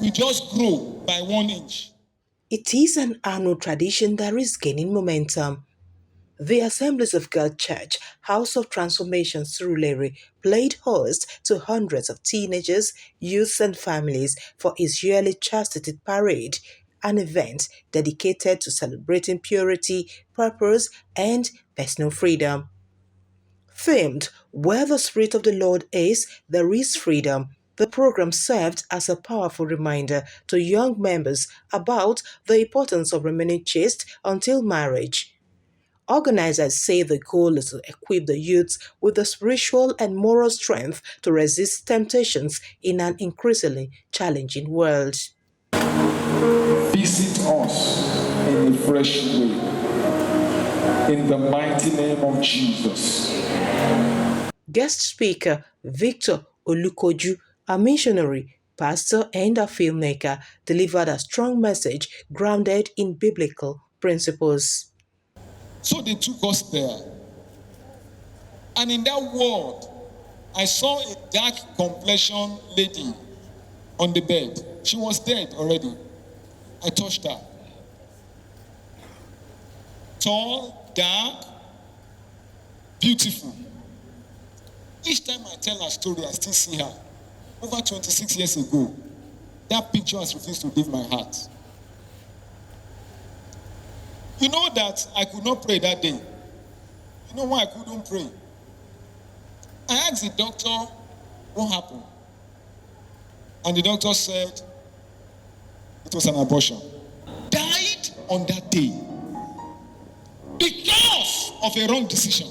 will just grow by 1 inch. It is an annual tradition that is gaining momentum. The Assemblies of God Church, House of Transformation Surulere, played host to hundreds of teenagers, youths and families for its yearly Chastity Parade, an event dedicated to celebrating purity, purpose and personal freedom. Themed, Where the Spirit of the Lord is, there is freedom, the program served as a powerful reminder to young members about the importance of remaining chaste until marriage. Organizers say the goal is to equip the youths with the spiritual and moral strength to resist temptations in an increasingly challenging world. Visit us in a fresh way. In the mighty name of Jesus. Guest speaker Victor Olukoju, a missionary, pastor and a filmmaker, delivered a strong message grounded in biblical principles. So they took us there. And in that world, I saw a dark complexion lady on the bed. She was dead already. I touched her. Tall, dark, beautiful. Each time I tell her story, I still see her. Over 26 years ago, that picture has refused to leave my heart. You know that I could not pray that day. You know why I couldn't pray? I asked the doctor what happened. And the doctor said it was an abortion. Died on that day because of a wrong decision.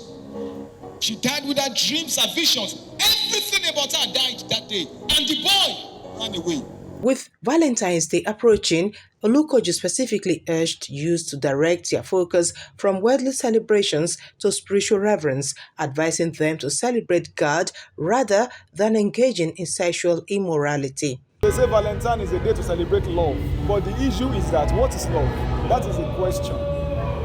She died with her dreams, her visions. Everything about her died that day. And the boy ran away. With Valentine's Day approaching, Olukoju specifically urged youth to direct their focus from worldly celebrations to spiritual reverence, advising them to celebrate God rather than engaging in sexual immorality. They say Valentine is a day to celebrate love, but the issue is that what is love? That is the question.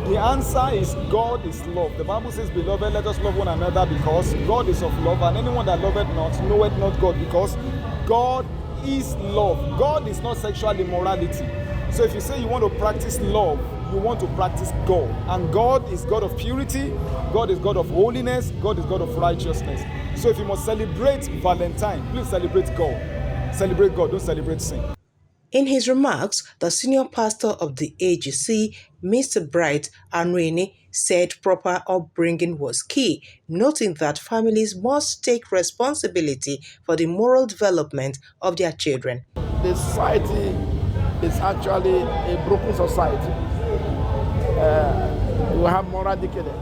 The answer is God is love. The Bible says, beloved, let us love one another because God is of love, and anyone that loveth not knoweth not God, because God is love. God is not sexual immorality. So if you say you want to practice love, you want to practice God. And God is God of purity, God is God of holiness, God is God of righteousness. So if you must celebrate Valentine, please celebrate God. Celebrate God, don't celebrate sin. In his remarks, the senior pastor of the AGC, Mr. Bright Anuane, said proper upbringing was key, noting that families must take responsibility for the moral development of their children. The society is actually a broken society. We have moral decadence,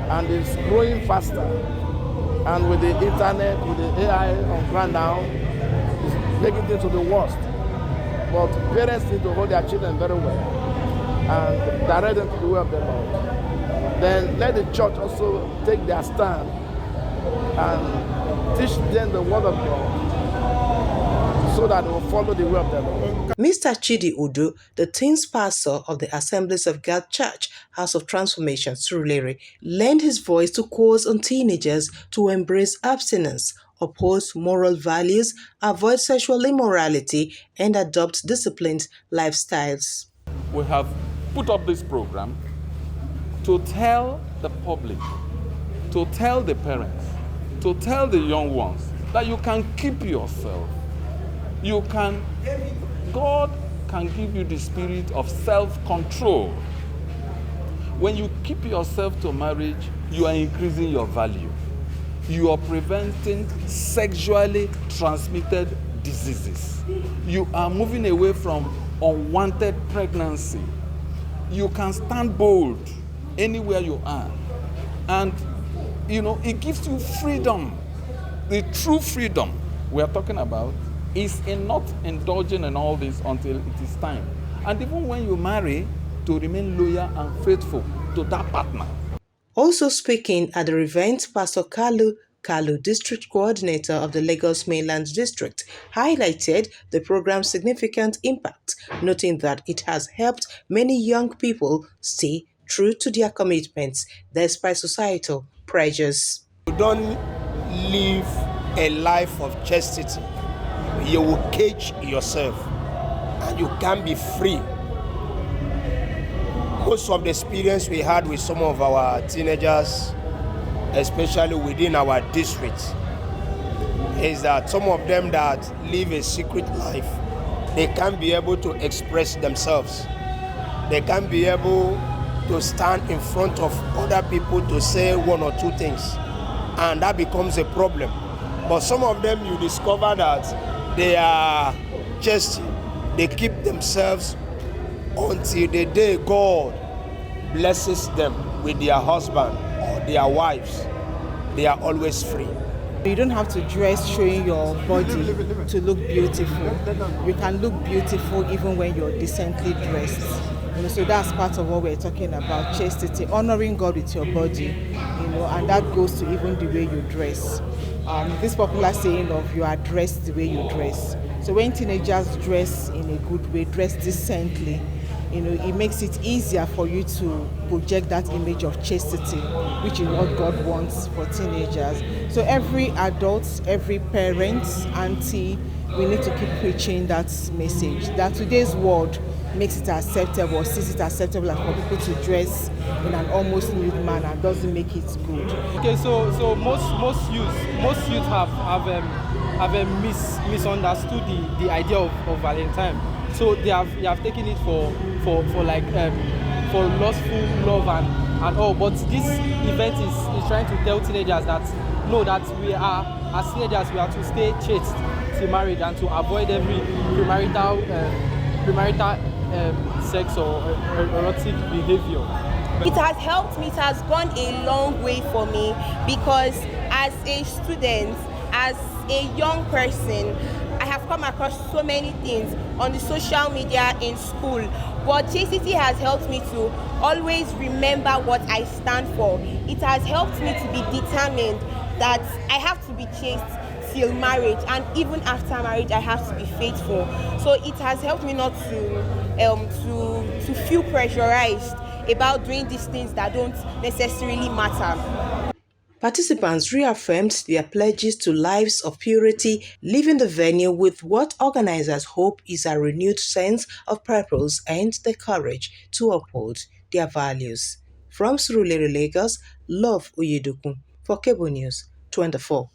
and it's growing faster. And with the internet, with the AI on ground now, it's making things to the worst. But parents need to hold their children very well and direct them to the way of the Lord. Then let the church also take their stand and teach them the word of God so that they will follow the way of the Lord. Mr. Chidi Udo, the teens pastor of the Assemblies of God Church, House of Transformation, Surulere, lent his voice to calls on teenagers to embrace abstinence, oppose moral values, avoid sexual immorality, and adopt disciplined lifestyles. We have put up this program to tell the public, to tell the parents, to tell the young ones that you can keep yourself. God can give you the spirit of self-control. When you keep yourself to marriage, you are increasing your value. You are preventing sexually transmitted diseases. You are moving away from unwanted pregnancy. You can stand bold anywhere you are. And, it gives you freedom. The true freedom we are talking about is in not indulging in all this until it is time. And even when you marry, to remain loyal and faithful to that partner. Also speaking at the event, Pastor Kalu, District Coordinator of the Lagos Mainland District, highlighted the program's significant impact, noting that it has helped many young people stay true to their commitments despite societal pressures. You don't live a life of chastity you will cage yourself and you can't be free. Most of the experience we had with some of our teenagers, especially within our district, is that some of them that live a secret life, they can't be able to express themselves. They can't be able to stand in front of other people to say one or two things, and that becomes a problem. But some of them, you discover that they are just, they keep themselves until the day God blesses them with their husband or their wives. They are always free. You don't have to dress showing your body to look beautiful. You can look beautiful even when you're decently dressed. So that's part of what we're talking about, chastity, honoring God with your body, and that goes to even the way you dress. This popular saying of you are dressed the way you dress. So when teenagers dress in a good way, dress decently, it makes it easier for you to project that image of chastity, which is what God wants for teenagers. So every adult, every parent, auntie, we need to keep preaching that message, that today's world makes it acceptable, sees it acceptable for people to dress in an almost nude manner, doesn't make it good. Okay, so most youth have misunderstood the idea of Valentine. So they have taken it for lustful love and all. But this event is trying to tell teenagers that no, that we are, as teenagers, we are to stay chaste till marriage and to avoid every premarital sex or erotic behavior. It has helped me, it has gone a long way for me, because as a student, as a young person, I have come across so many things on the social media, in school, but chastity has helped me to always remember what I stand for. It has helped me to be determined that I have to be chaste till marriage, and even after marriage I have to be faithful. So it has helped me not to feel pressurized about doing these things that don't necessarily matter. Participants reaffirmed their pledges to lives of purity, leaving the venue with what organizers hope is a renewed sense of purpose and the courage to uphold their values. From Surulere, Lagos, Love Uyedokun for Cable News 24.